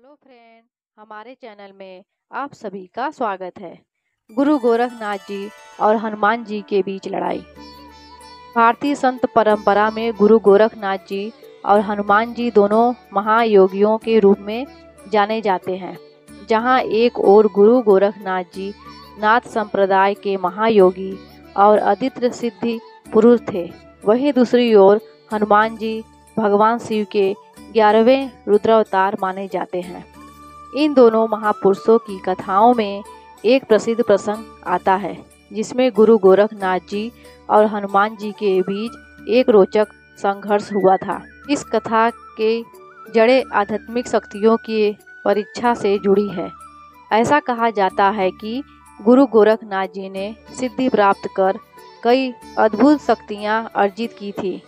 Hello friend, हमारे channel में आप सभी का स्वागत है। गुरु गोरखनाथ जी और हनुमान जी के बीच लड़ाई। भारतीय संत परंपरा में गुरु गोरखनाथ जी और हनुमान जी दोनों महायोगियों के रूप में जाने जाते हैं। जहां एक ओर गुरु गोरखनाथ जी नाथ संप्रदाय के महायोगी और अद्वितीय सिद्धि पुरुष थे, वहीं दूसरी ओर हनुमान जी भगवान शिव के 11वें रुद्रावतार माने जाते हैं। इन दोनों महापुरुषों की कथाओं में एक प्रसिद्ध प्रसंग आता है, जिसमें गुरु गोरखनाथ जी और हनुमान जी के बीच एक रोचक संघर्ष हुआ था। इस कथा के जड़ें आध्यात्मिक शक्तियों की परीक्षा से जुड़ी है। ऐसा कहा जाता है कि गुरु गोरखनाथ जी ने सिद्धि प्राप्त कर कई अद्भुत शक्तियां अर्जित की थी।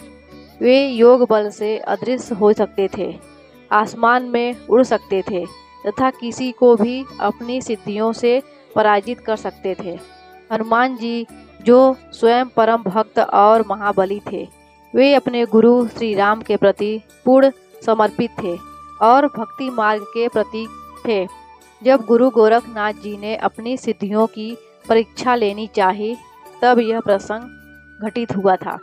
वे योग बल से अदृश्य हो सकते थे, आसमान में उड़ सकते थे तथा किसी को भी अपनी सिद्धियों से पराजित कर सकते थे। हनुमान जी, जो स्वयं परम भक्त और महाबली थे, वे अपने गुरु श्री राम के प्रति पूर्ण समर्पित थे और भक्ति मार्ग के प्रतीक थे। जब गुरु गोरखनाथ जी ने अपनी सिद्धियों की परीक्षा लेनी चाही, तब यह प्रसंग घटित हुआ था।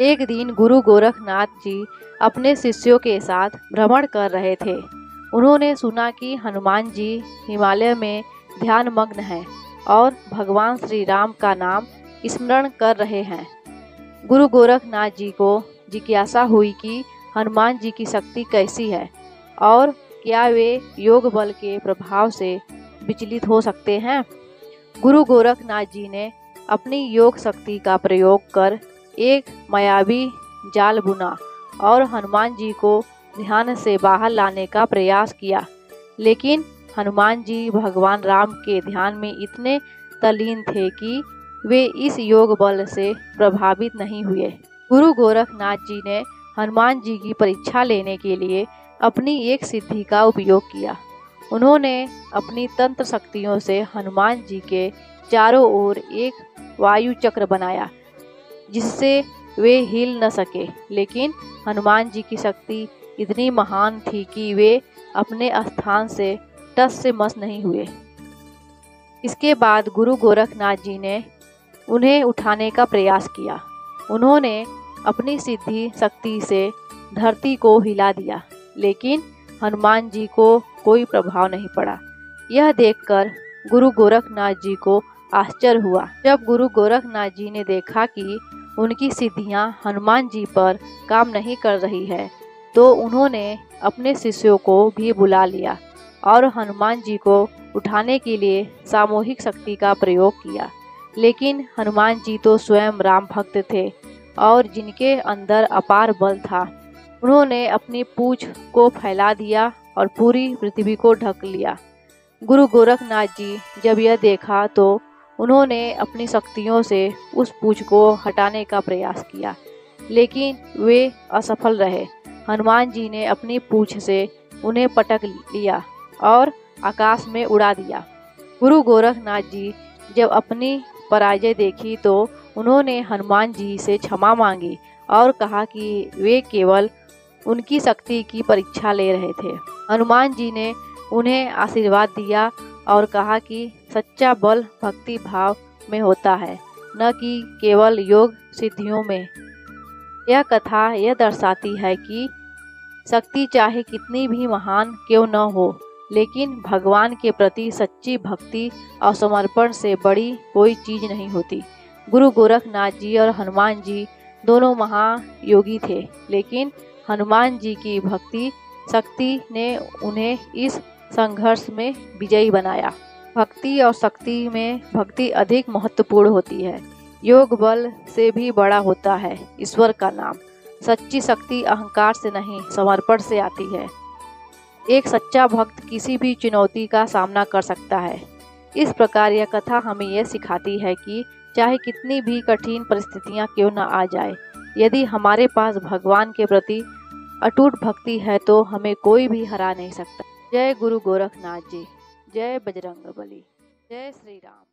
एक दिन गुरु गोरखनाथ जी अपने शिष्यों के साथ भ्रमण कर रहे थे। उन्होंने सुना कि हनुमान जी हिमालय में ध्यान मग्न हैं और भगवान श्री राम का नाम स्मरण कर रहे हैं। गुरु गोरखनाथ जी को जिज्ञासा हुई कि हनुमान जी की शक्ति कैसी है और क्या वे योग बल के प्रभाव से विचलित हो सकते हैं। गुरु गोरखनाथ जी ने अपनी योग शक्ति का प्रयोग कर एक मायावी जाल बुना और हनुमान जी को ध्यान से बाहर लाने का प्रयास किया, लेकिन हनुमान जी भगवान राम के ध्यान में इतने तल्लीन थे कि वे इस योग बल से प्रभावित नहीं हुए। गुरु गोरखनाथ जी ने हनुमान जी की परीक्षा लेने के लिए अपनी एक सिद्धि का उपयोग किया। उन्होंने अपनी तंत्र शक्तियों से हनुमान जी के चारों ओर एक वायु चक्र बनाया, जिससे वे हिल न सके। लेकिन हनुमान जी की शक्ति इतनी महान थी कि वे अपने स्थान से टस से मस नहीं हुए। इसके बाद गुरु गोरखनाथ जी ने उन्हें उठाने का प्रयास किया। उन्होंने अपनी सिद्धि शक्ति से धरती को हिला दिया, लेकिन हनुमान जी को कोई प्रभाव नहीं पड़ा। यह देखकर गुरु गोरखनाथ जी को आश्चर्य हुआ। जब गुरु गोरखनाथ जी ने देखा कि उनकी सिद्धियां हनुमान जी पर काम नहीं कर रही है, तो उन्होंने अपने शिष्यों को भी बुला लिया और हनुमान जी को उठाने के लिए सामूहिक शक्ति का प्रयोग किया। लेकिन हनुमान जी तो स्वयं राम भक्त थे और जिनके अंदर अपार बल था। उन्होंने अपनी पूंछ को फैला दिया और पूरी पृथ्वी को ढक लिया। गुरु गोरखनाथ जी जब यह देखा तो उन्होंने अपनी शक्तियों से उस पूंछ को हटाने का प्रयास किया, लेकिन वे असफल रहे। हनुमान जी ने अपनी पूंछ से उन्हें पटक लिया और आकाश में उड़ा दिया। गुरु गोरखनाथ जी जब अपनी पराजय देखी तो उन्होंने हनुमान जी से क्षमा मांगी और कहा कि वे केवल उनकी शक्ति की परीक्षा ले रहे थे। हनुमान जी ने उन्हें आशीर्वाद दिया और कहा कि सच्चा बल भक्ति भाव में होता है, न कि केवल योग सिद्धियों में। यह कथा यह दर्शाती है कि शक्ति चाहे कितनी भी महान क्यों न हो, लेकिन भगवान के प्रति सच्ची भक्ति और समर्पण से बड़ी कोई चीज नहीं होती। गुरु गोरखनाथ जी और हनुमान जी दोनों महायोगी थे, लेकिन हनुमान जी की भक्ति शक्ति ने उन्हें इस संघर्ष में विजयी बनाया। भक्ति और शक्ति में भक्ति अधिक महत्वपूर्ण होती है। योग बल से भी बड़ा होता है ईश्वर का नाम। सच्ची शक्ति अहंकार से नहीं, समर्पण से आती है। एक सच्चा भक्त किसी भी चुनौती का सामना कर सकता है। इस प्रकार यह कथा हमें यह सिखाती है कि चाहे कितनी भी कठिन परिस्थितियां क्यों न आ जाए, यदि हमारे पास भगवान के प्रति अटूट भक्ति है तो हमें कोई भी हरा नहीं सकता। जय गुरु गोरखनाथ जी, जय बजरंगबली, जय श्री राम।